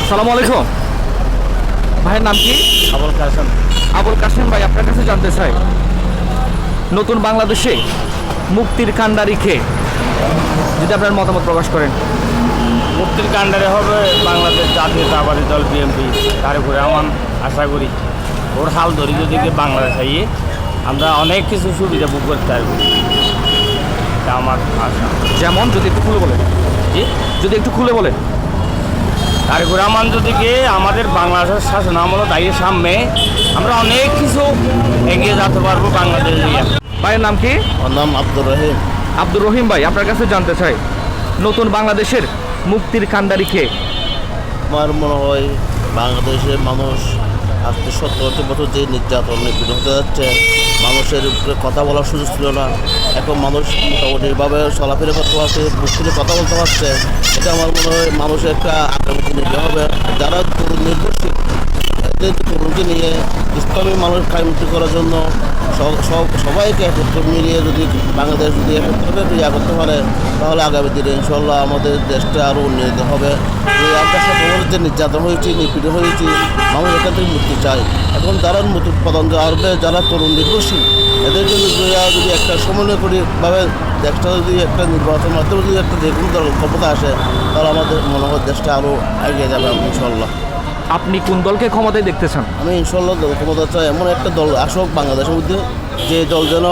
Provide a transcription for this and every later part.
আসসালামু আলাইকুম। ভাইয়ের নাম কি? আবুল কাসেম। আবুল কাসেম ভাই, আপনার কাছে জানতে চাই, নতুন বাংলাদেশে মুক্তির কান্ডারি খেয়ে যদি আপনার মতামত প্রকাশ করেন। মুক্তির কাণ্ডারে হবে বাংলাদেশ জাতীয়তাবাদী দল বিএনপি। তার উপরে আমার আশা করি ওর হাল ধরি যদি বাংলাদেশ আইয়ে আমরা অনেক কিছু সুবিধা ভোগ করতে পারবো, এটা আমার আশা। যেমন যদি একটু খুলে বলেন। জি, যদি একটু খুলে বলেন। তার উপরে আমার যদি গিয়ে আমাদের বাংলাদেশের শাসন আমল দাঁড়িয়ে সামনে আমরা অনেক কিছু এগিয়ে যেতে পারবো বাংলাদেশ নিয়ে। ভাইয়ের নাম কি? আমার নাম আব্দুর রহিম। আব্দুর রহিম ভাই, আপনার কাছে জানতে চাই, নতুন বাংলাদেশের মুক্তির কান্ডারি খেয়ে আমার মনে হয় বাংলাদেশের মানুষ আজকে 70 বছর যে নির্যাতন নিপীড়ন হতে যাচ্ছে, মানুষের উপরে কথা বলার সুযোগ ছিল না। এখন মানুষ মোটামুটিভাবে চলাফেরা করতে পারছে, মুখ খুলে কথা বলতে পারছে। এটা আমার মনে হয় মানুষের একটা আগামী দিনে হবে। যারা তরুণ নির্ভরশীল এদের তরুণকে নিয়ে ইসলামী মানুষ কায়েমটি করার জন্য সবাইকে একত্র মিলিয়ে যদি বাংলাদেশ যদি একত্রে ইয়া করতে পারে, তাহলে আগামী দিনে ইনশাল্লাহ আমাদের দেশটা আরও উন্নতি হবে। যে আমরা সকলের যে নির্যাতন হয়েছি, নিপীড়ন হয়েছি, মানুষ এখান থেকে মুক্তি চাই। এখন যারা নতুন প্রজন্ম আসবে, যারা তরুণ নির্ভরশীল, এদেরকে যদি একটা সমন্বয়ভাবে দেশটা যদি একটা নির্বাচন মাধ্যমে যদি একটা যে কোনো দল ক্ষমতা আসে, তাহলে আমাদের মনে হয় দেশটা আরও এগিয়ে যাবে ইনশাল্লাহ। আপনি কোন দলকে ক্ষমতায় দেখতে চান? আমি ইনশাল্লাহ দল ক্ষমতা চাই এমন একটা দল আসুক বাংলাদেশের মধ্যে, যে দল যেন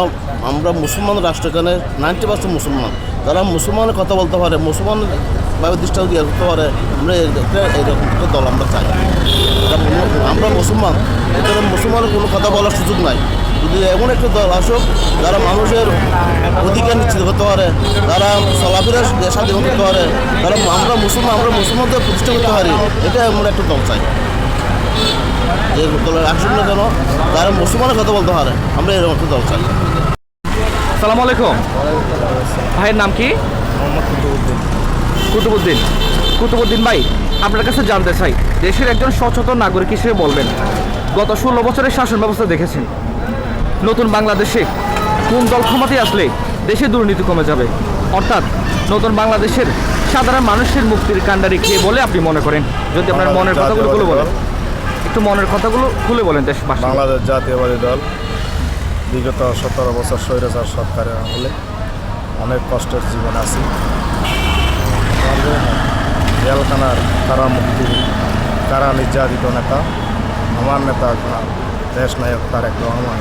আমরা মুসলমান রাষ্ট্র, এখানে 90% মুসলমান, যারা মুসলমানের কথা বলতে পারে, মুসলমানভাবে দৃষ্টান্ত দিয়ে করতে পারে, আমরা এরকম একটা দল আমরা চাই। আমরা মুসলমান, এখানে মুসলমানের কোনো কথা বলার সুযোগ নাই। যদি এমন একটা দল আসুক যারা মানুষের অধিকার নিশ্চিত করতে পারে, যারা চলাফেরা স্বাধীন করতে পারে, তারা আমরা মুসলমানদের প্রতিষ্ঠা করতে পারি, এটা এমন একটা দল চাই। যে দলের আসুক না কেন, তারা মুসলমানের কথা বলতে পারে, আমরা এরকম একটা দল চাই। আসসালামু আলাইকুম। ভাইয়ের নাম কি? মোহাম্মদ কুতুবুদ্দিন। কুতুবুদ্দিন। কুতুবুদ্দিন ভাই, আপনার কাছে জানতে চাই, দেশের একজন সচেতন নাগরিক হিসেবে বলবেন, গত 16 বছরের শাসন ব্যবস্থা দেখেছেন, নতুন বাংলাদেশে কোন দল ক্ষমতায় আসলে দেশে দুর্নীতি কমে যাবে, অর্থাৎ নতুন বাংলাদেশের সাধারণ মানুষের মুক্তির কান্ডারি খেয়ে বলে আপনি মনে করেন? যদি আপনার মনের কথাগুলো খুলে বলেন, একটু মনের কথাগুলো খুলে বলেন। দেশবাসী, বাংলাদেশ জাতীয়বাদী দল বিগত 17 বছর স্বৈরাচার সরকারের আমলে অনেক কষ্টের জীবন আছে। জেলখানার কারা মুক্তি, কারা নির্যাতিত নেতা, আমার নেতা দেশ নায়ক তারেক রহমান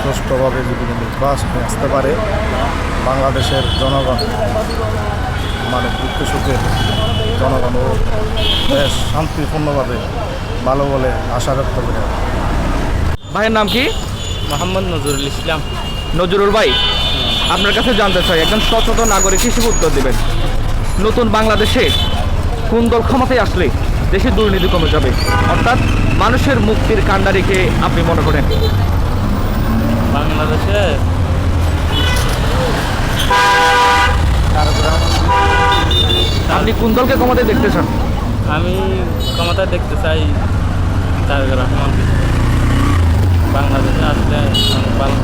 সুষ্ঠুভাবে যদি নির্বাচনে আসতে পারে, বাংলাদেশের জনগণ মানে দুঃখ সুখের জনগণ ও দেশ শান্তিপূর্ণভাবে ভালো বলে আশা ব্যক্ত করে। ভাইয়ের নাম কি? মোহাম্মদ নজরুল ইসলাম। নজরুল ভাই, আপনার কাছে জানতে চাই, একজন সচেতন নাগরিক হিসেবে উত্তর দেবেন, নতুন বাংলাদেশে কোন দল ক্ষমতায় আসলে দেশে দুর্নীতি কমে যাবে, অর্থাৎ মানুষের মুক্তির কান্ডারিকে আপনি মনে করেন? বাংলাদেশে আপনি কোন দলকে ক্ষমতায় দেখতে চান? আমি ক্ষমতা দেখতে চাই তারেক রহমান। বাংলাদেশে আসলে ভালো।